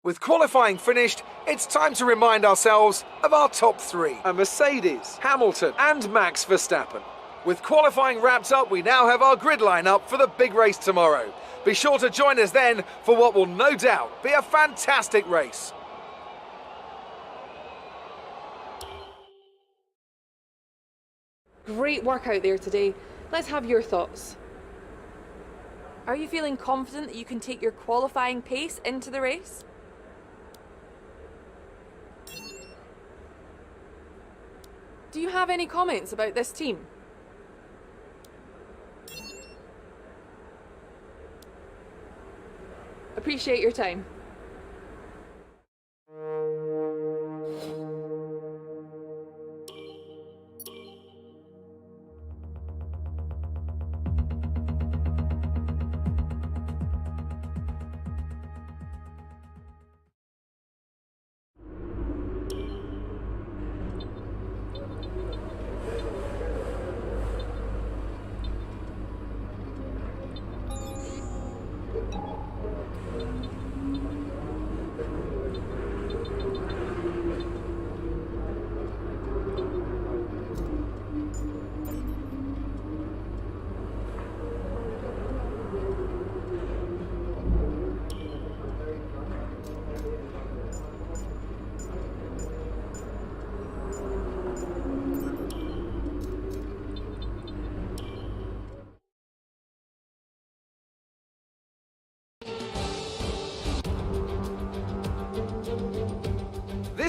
With qualifying finished, it's time to remind ourselves of our top three. A Mercedes, Hamilton and Max Verstappen. With qualifying wrapped up, we now have our grid lineup for the big race tomorrow. Be sure to join us then for what will no doubt be a fantastic race. Great work out there today. Let's have your thoughts. Are you feeling confident that you can take your qualifying pace into the race? Do you have any comments about this team? Appreciate your time.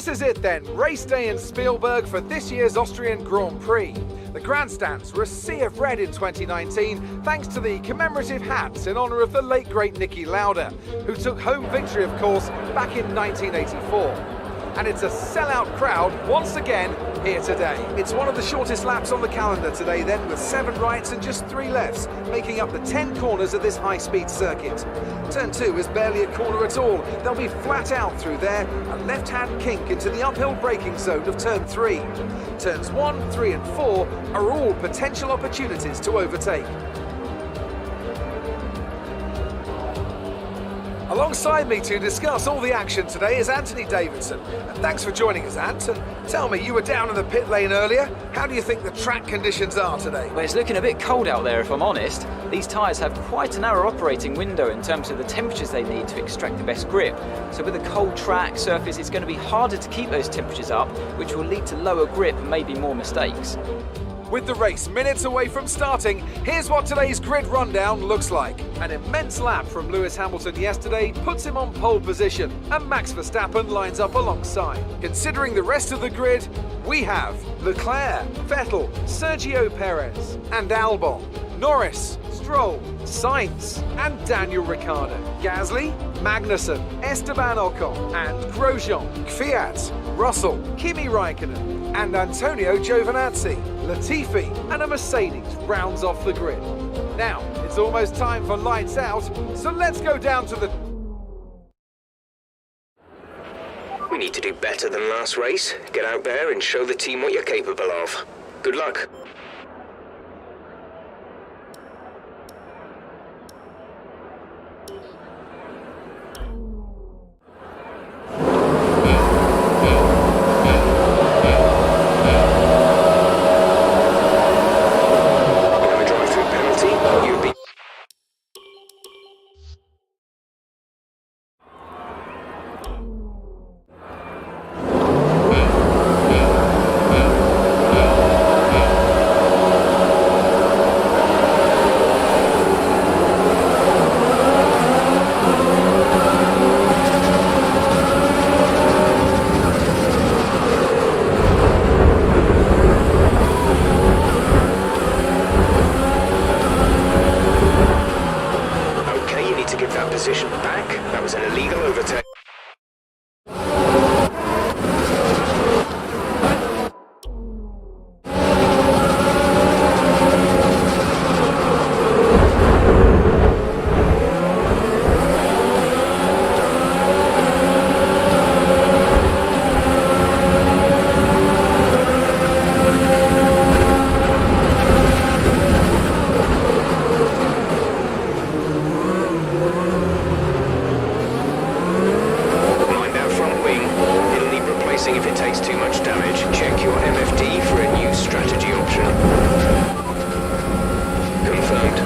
This is it then, race day in Spielberg for this year's Austrian Grand Prix. The grandstands were a sea of red in 2019 thanks to the commemorative hats in honour of the late great Niki Lauda, who took home victory of course back in 1984. And it's a sellout crowd once again here today. It's one of the shortest laps on the calendar today then, with 7 rights and just 3 lefts, making up the 10 corners of this high-speed circuit. Turn 2 is barely a corner at all. They'll be flat out through there, a left-hand kink into the uphill braking zone of turn 3. Turns 1, 3 and 4 are all potential opportunities to overtake. Alongside me to discuss all the action today is Anthony Davidson. And thanks for joining us, Ant. And tell me, you were down in the pit lane earlier. How do you think the track conditions are today? Well, it's looking a bit cold out there, if I'm honest. These tyres have quite a narrow operating window in terms of the temperatures they need to extract the best grip. So with a cold track surface, it's going to be harder to keep those temperatures up, which will lead to lower grip and maybe more mistakes. With the race minutes away from starting, here's what today's grid rundown looks like. An immense lap from Lewis Hamilton yesterday puts him on pole position, and Max Verstappen lines up alongside. Considering the rest of the grid, we have Leclerc, Vettel, Sergio Perez and Albon, Norris, Stroll, Sainz and Daniel Ricciardo, Gasly, Magnussen, Esteban Ocon and Grosjean, Kvyat, Russell, Kimi Raikkonen and Antonio Giovinazzi. Latifi and a Mercedes rounds off the grid. Now, it's almost time for lights out, so let's go down to the... We need to do better than last race. Get out there and show the team what you're capable of. Good luck. Noticing if it takes too much damage, check your MFD for a new strategy option. Confirmed.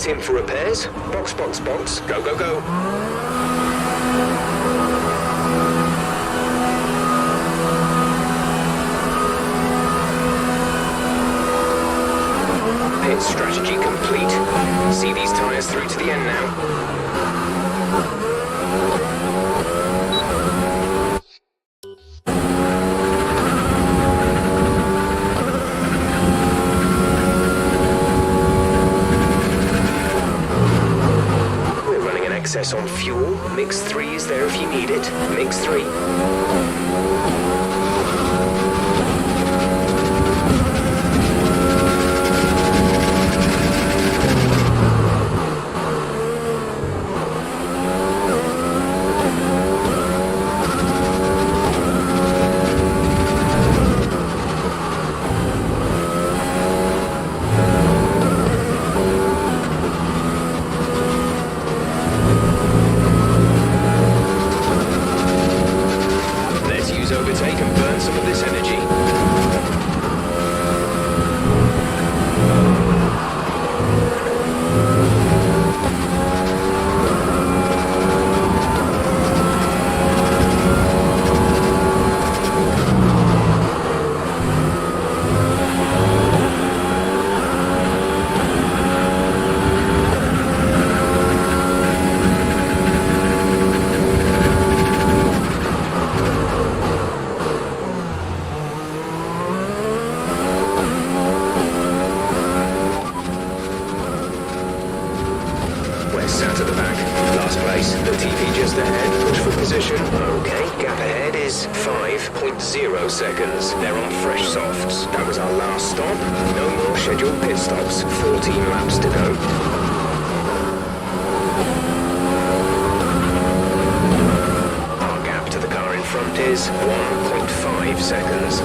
In for repairs. Box, box, box. Go, go, go. Pit strategy complete. See these tyres through to the end now. Excess on fuel. Mix 3 is there if you need it. Mix 3. some of this energy. Sat at the back. Last place. The TV just ahead. Push for position. Okay, gap ahead is 5.0 seconds. They're on fresh softs. That was our last stop. No more scheduled pit stops. 14 laps to go. Our gap to the car in front is 1.5 seconds.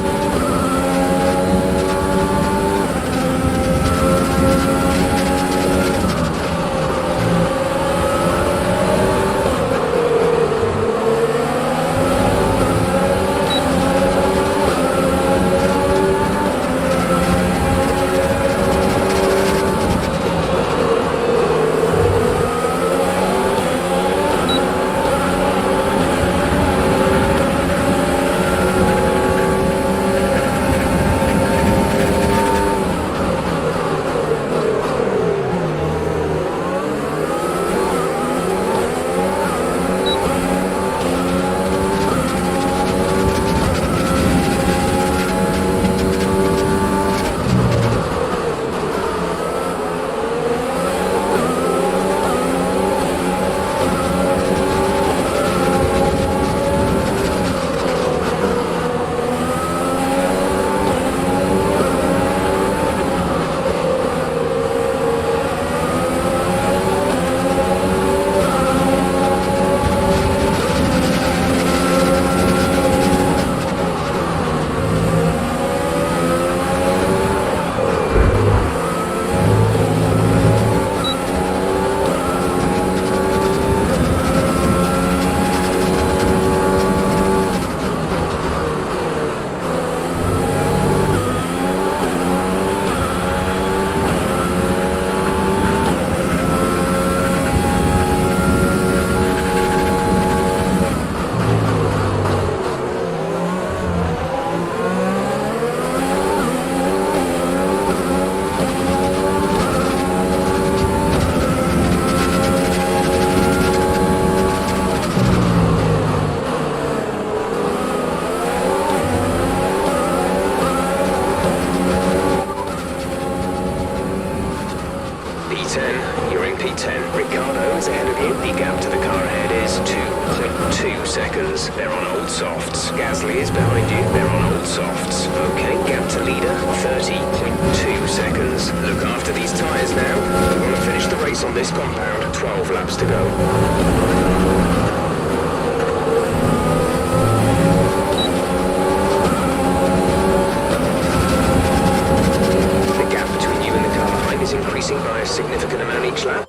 P10, you're in P10. Ricardo is ahead of you. The gap to the car ahead is 2.2 seconds. They're on old softs. Gasly is behind you. They're on old softs. Okay, gap to leader, 30.2 seconds. Look after these tyres now. We want to finish the race on this compound. 12 laps to go. Is increasing by a significant amount each lap.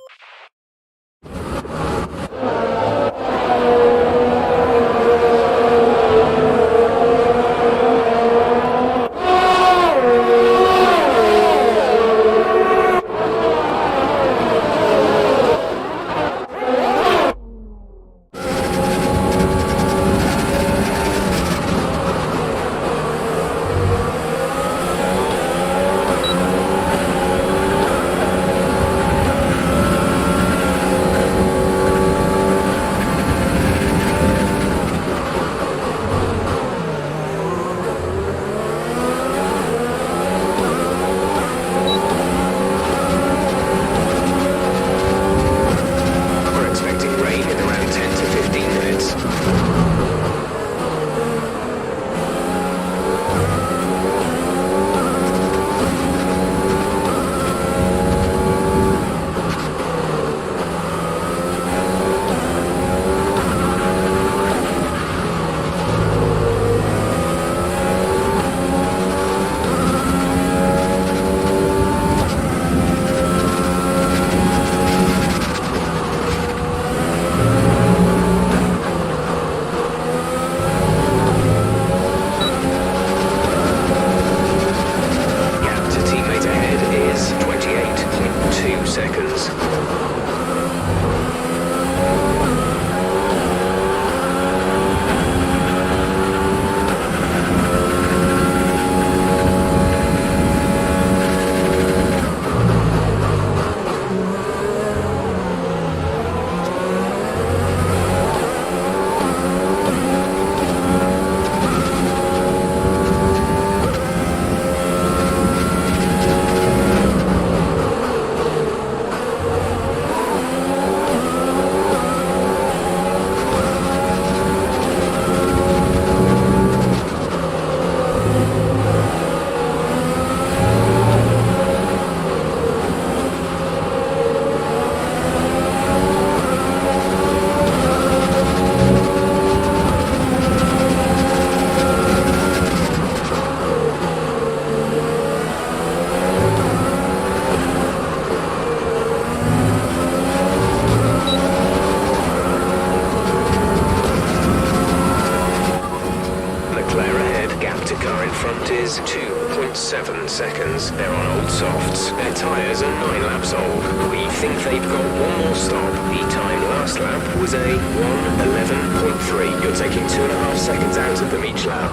car in front is 2.7 seconds. They're on old softs. Their tyres are 9 laps old. We think they've got one more stop. The time last lap was a 1:11.3. You're taking 2.5 seconds out of them each lap.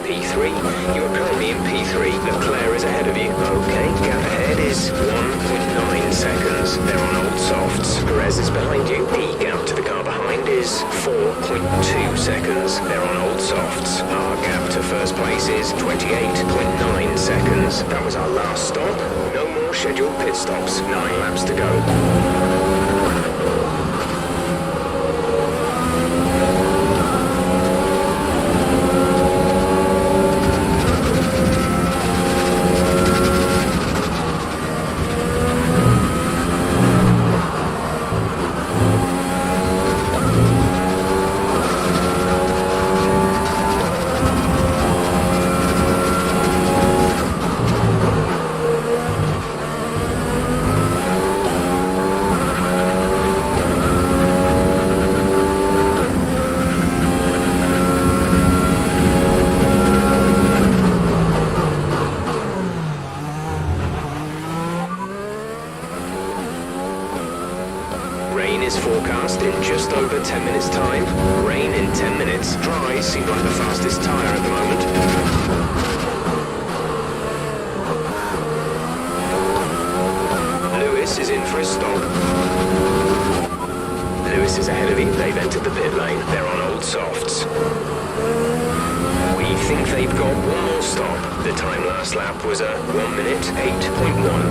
P3, you are currently in P3. Leclerc is ahead of you. Okay, gap ahead is 1.9 seconds. They're on old softs. Perez is behind you. The gap to the car behind is 4.2 seconds. They're on old softs. Our gap to first place is 28.9 seconds. That was our last stop. No more scheduled pit stops. 9 laps to go. Rain is forecast in just over 10 minutes' time. Rain in 10 minutes. Dry seem like the fastest tyre at the moment. Lewis is in for a stop. Lewis is ahead of you. They've entered the pit lane. They're on old softs. We think they've got one more stop. The time last lap was a 1:08.1.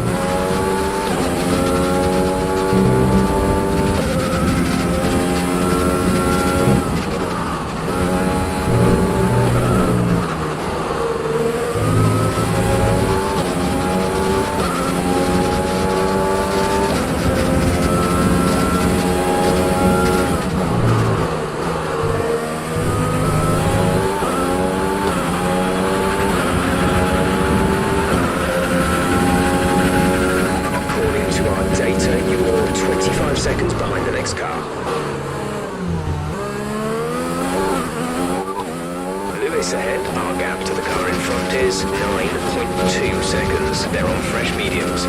Seconds behind the next car. Lewis ahead. Our gap to the car in front is 9.2 seconds. They're on fresh mediums.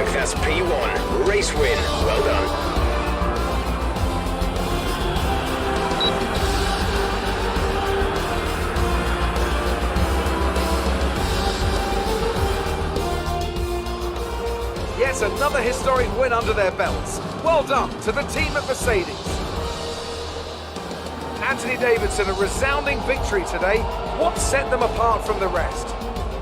Spielberg, that's P1. Race win. Well done. Yes, another historic win under their belts. Well done to the team at Mercedes. Anthony Davidson, a resounding victory today. What set them apart from the rest?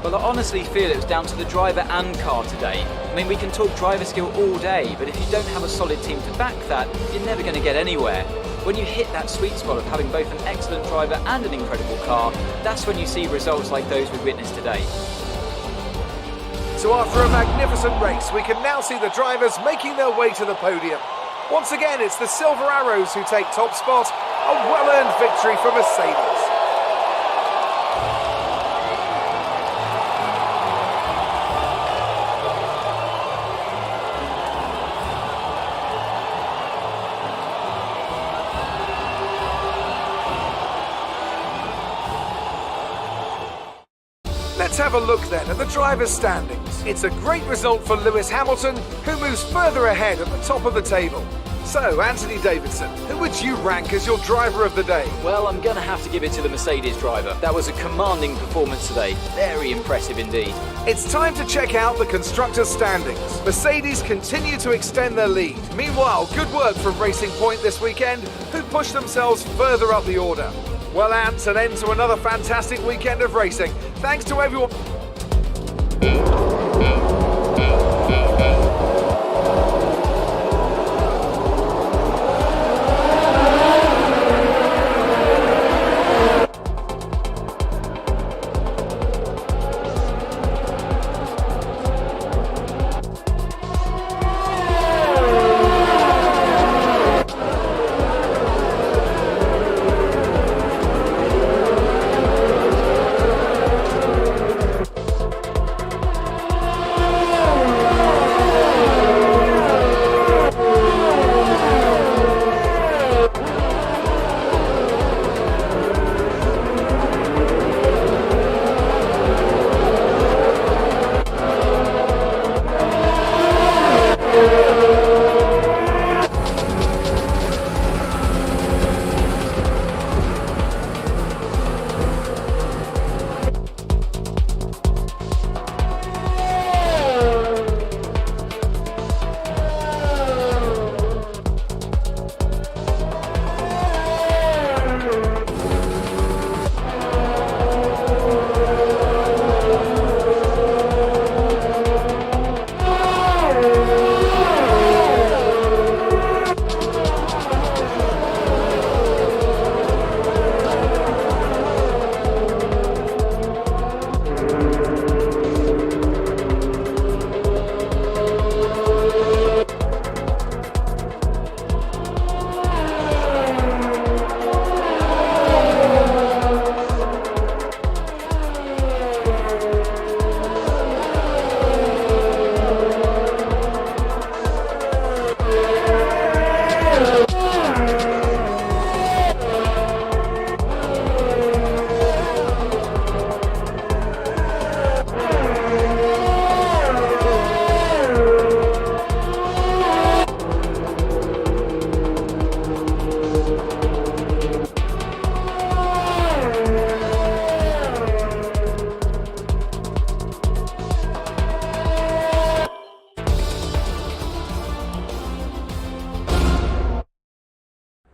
Well, I honestly feel it was down to the driver and car today. I mean, we can talk driver skill all day, but if you don't have a solid team to back that, you're never going to get anywhere. When you hit that sweet spot of having both an excellent driver and an incredible car, that's when you see results like those we witnessed today. So after a magnificent race, we can now see the drivers making their way to the podium. Once again, it's the Silver Arrows who take top spot. A well-earned victory for Mercedes. Let's have a look then at the drivers' standings. It's a great result for Lewis Hamilton, who moves further ahead at the top of the table. So, Anthony Davidson, who would you rank as your driver of the day? Well, I'm going to have to give it to the Mercedes driver. That was a commanding performance today. Very impressive indeed. It's time to check out the constructors' standings. Mercedes continue to extend their lead. Meanwhile, good work from Racing Point this weekend, who pushed themselves further up the order. Well, Ants, an end to another fantastic weekend of racing. Thanks to everyone.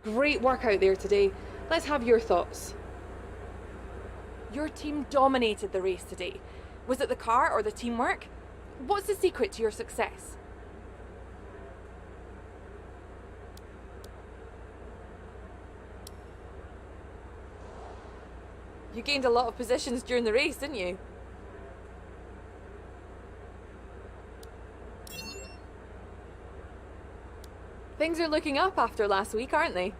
Great work out there today. Let's have your thoughts. Your team dominated the race today. Was it the car or the teamwork? What's the secret to your success? You gained a lot of positions during the race, didn't you? Things are looking up after last week, aren't they?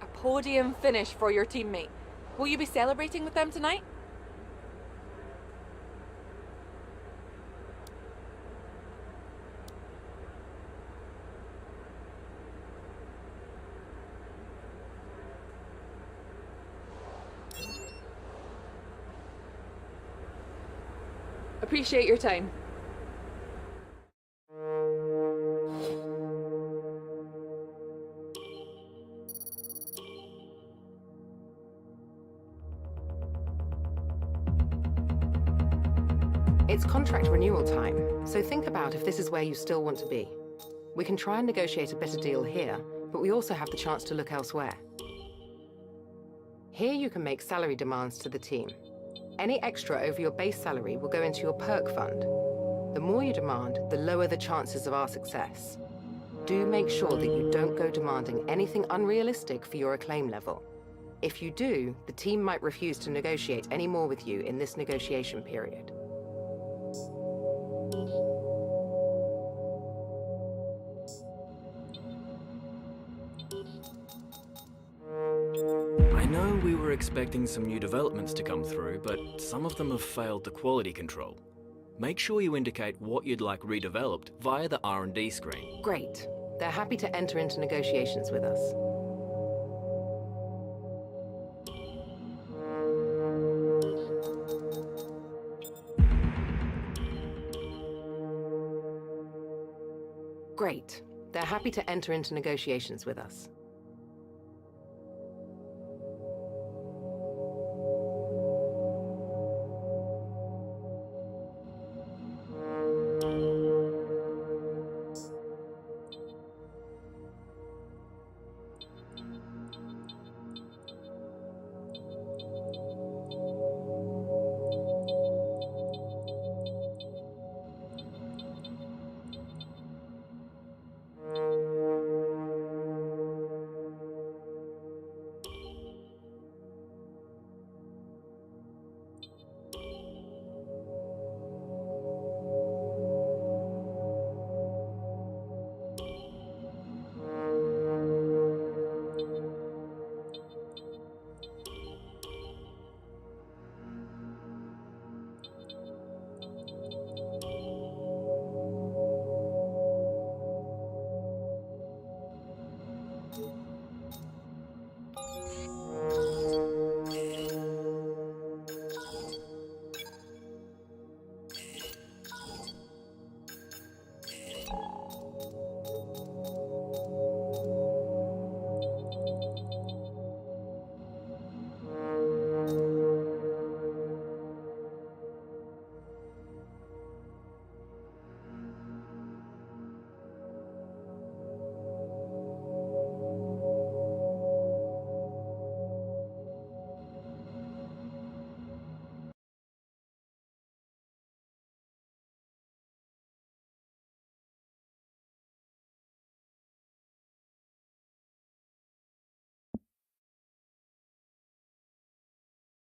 A podium finish for your teammate. Will you be celebrating with them tonight? Appreciate your time. It's contract renewal time, so think about if this is where you still want to be. We can try and negotiate a better deal here, but we also have the chance to look elsewhere. Here you can make salary demands to the team. Any extra over your base salary will go into your perk fund. The more you demand, the lower the chances of our success. Do make sure that you don't go demanding anything unrealistic for your acclaim level. If you do, the team might refuse to negotiate any more with you in this negotiation period. I know we were expecting some new developments to come through, but some of them have failed the quality control. Make sure you indicate what you'd like redeveloped via the R&D screen. Great. They're happy to enter into negotiations with us. Great. They're happy to enter into negotiations with us.